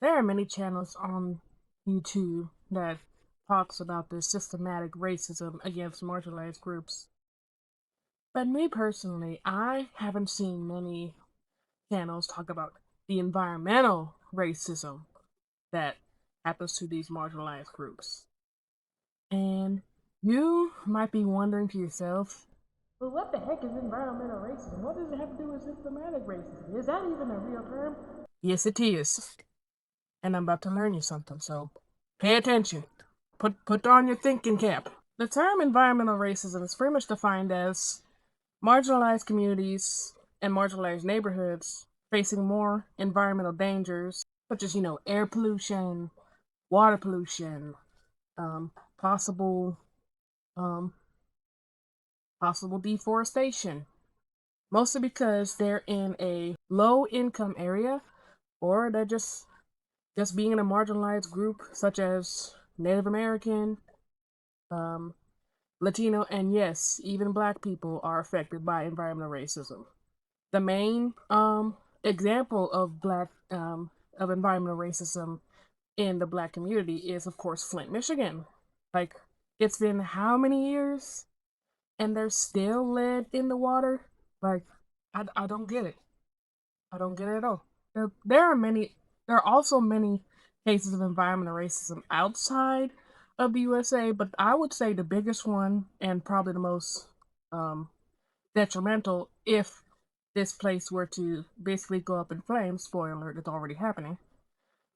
There are many channels on YouTube that talks about this systematic racism against marginalized groups. But me personally, I haven't seen many channels talk about the environmental racism that happens to these marginalized groups. And you might be wondering to yourself, well, what the heck is environmental racism? What does it have to do with systematic racism? Is that even a real term? Yes, it is. And I'm about to learn you something, so pay attention. Put on your thinking cap. The term environmental racism is pretty much defined as marginalized communities and marginalized neighborhoods facing more environmental dangers, such as, air pollution, water pollution, um, possible um, possible deforestation, mostly because they're in a low income area, or they're just being in a marginalized group such as Native American, um, Latino, and yes, even Black people are affected by environmental racism. The main example of of environmental racism in the Black community is, of course, Flint, Michigan. Like, it's been how many years, and there's still lead in the water? Like, I don't get it. I don't get it at all. There are many. There are also many cases of environmental racism outside of the USA, but I would say the biggest one and probably the most um, detrimental if this place were to basically go up in flames. Spoiler alert: it's already happening.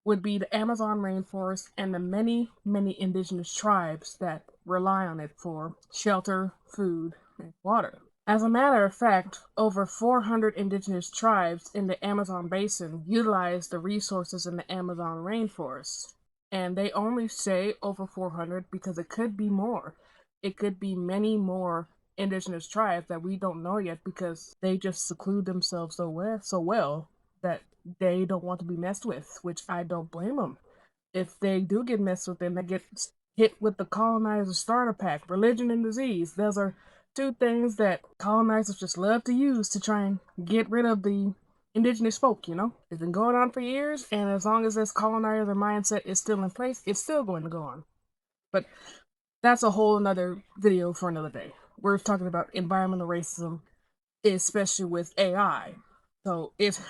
Would be the Amazon rainforest and the many, many indigenous tribes that rely on it for shelter, food, and water. As a matter of fact, over 400 indigenous tribes in the Amazon basin utilize the resources in the Amazon rainforest. And they only say over 400 because it could be more. It could be many more indigenous tribes that we don't know yet because they just seclude themselves so well that they don't want to be messed with, which I don't blame them. If they do get messed with, then they get hit with the colonizer starter pack, religion and disease. Those are two things that colonizers just love to use to try and get rid of the indigenous folk. It's been going on for years, and as long as this colonizer mindset is still in place, it's still going to go on. But that's a whole another video for another day. We're talking about environmental racism, especially with AI. So it's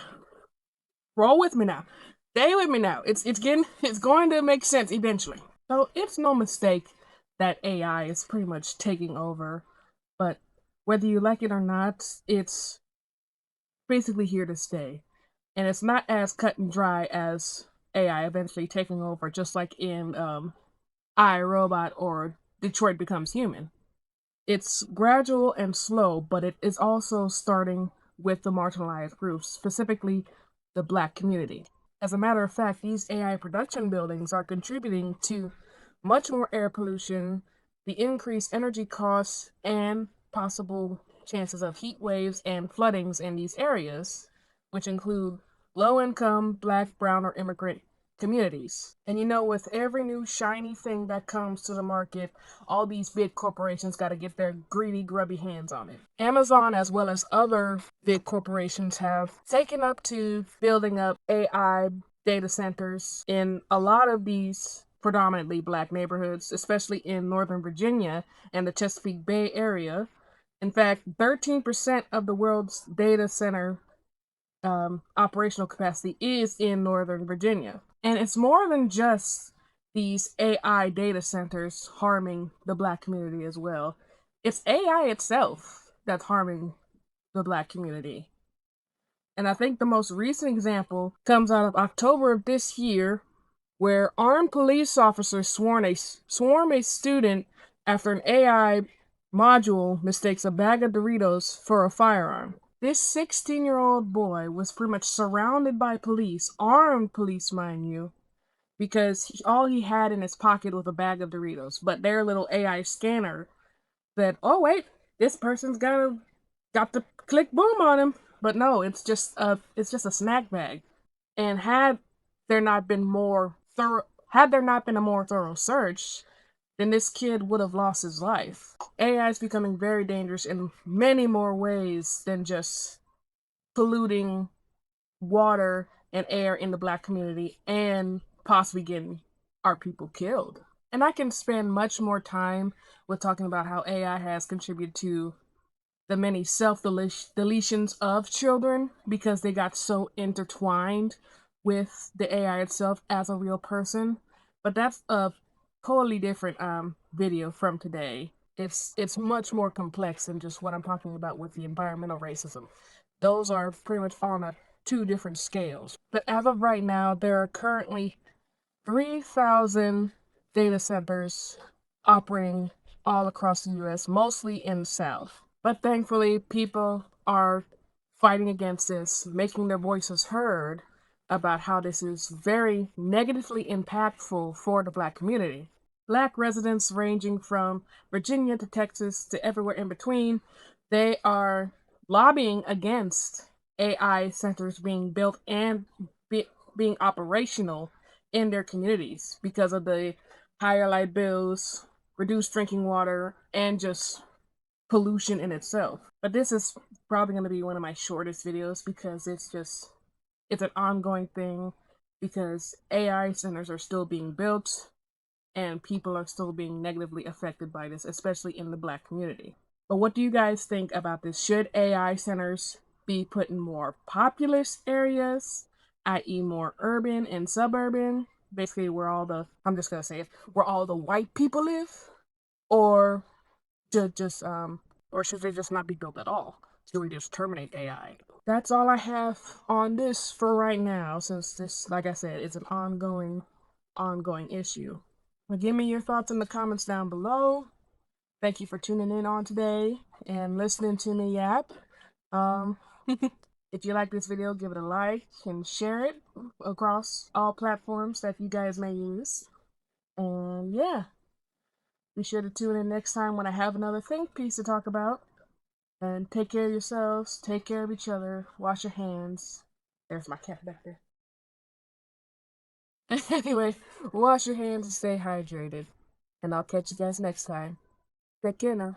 roll with me now. Stay with me now. It's going to make sense eventually. So it's no mistake that AI is pretty much taking over, but whether you like it or not, it's basically here to stay. And it's not as cut and dry as AI eventually taking over, just like in I, Robot or Detroit Becomes Human. It's gradual and slow, but it is also starting with the marginalized groups, specifically the Black community. As a matter of fact, these AI production buildings are contributing to much more air pollution, the increased energy costs, and possible chances of heat waves and floodings in these areas, which include low income, Black, brown, or immigrant communities. And with every new shiny thing that comes to the market, all these big corporations got to get their greedy, grubby hands on it. Amazon, as well as other big corporations, have taken up to building up AI data centers in a lot of these predominantly Black neighborhoods, especially in Northern Virginia and the Chesapeake Bay area. In fact, 13% of the world's data center operational capacity is in Northern Virginia. And it's more than just these AI data centers harming the Black community as well. It's AI itself that's harming the Black community. And I think the most recent example comes out of October of this year, where armed police officers swarm a student after an AI module mistakes a bag of Doritos for a firearm. This 16-year-old boy was pretty much surrounded by police, armed police, mind you, because all he had in his pocket was a bag of Doritos. But their little AI scanner said, "Oh wait, this person's got the click boom on him." But no, it's just a snack bag. And had there not been a more thorough search, then this kid would have lost his life. AI is becoming very dangerous in many more ways than just polluting water and air in the Black community and possibly getting our people killed. And I can spend much more time with talking about how AI has contributed to the many self deletions of children because they got so intertwined with the AI itself as a real person. But that's a totally different video from today. It's much more complex than just what I'm talking about with the environmental racism. Those are pretty much on a two different scales. But as of right now, there are currently 3,000 data centers operating all across the US, mostly in the South. But thankfully, people are fighting against this, making their voices heard about how this is very negatively impactful for the Black community. Black residents ranging from Virginia to Texas to everywhere in between, they are lobbying against AI centers being built and being operational in their communities because of the higher light bills, reduced drinking water, and just pollution in itself. But this is probably going to be one of my shortest videos because it's an ongoing thing because AI centers are still being built and people are still being negatively affected by this, especially in the Black community. But what do you guys think about this? Should AI centers be put in more populous areas, i.e., more urban and suburban? Basically, where all the, I'm just gonna say it, where all the white people live? Or should just, or should they just not be built at all? Should we just terminate AI? That's all I have on this for right now, since this, like I said, is an ongoing issue. Well, give me your thoughts in the comments down below. Thank you for tuning in on today and listening to me yap. Um, if you like this video, give it a like and share it across all platforms that you guys may use. And yeah, be sure to tune in next time when I have another think piece to talk about. And take care of yourselves, take care of each other, wash your hands. There's my cat back there. Anyway, wash your hands and stay hydrated. And I'll catch you guys next time. Take care now.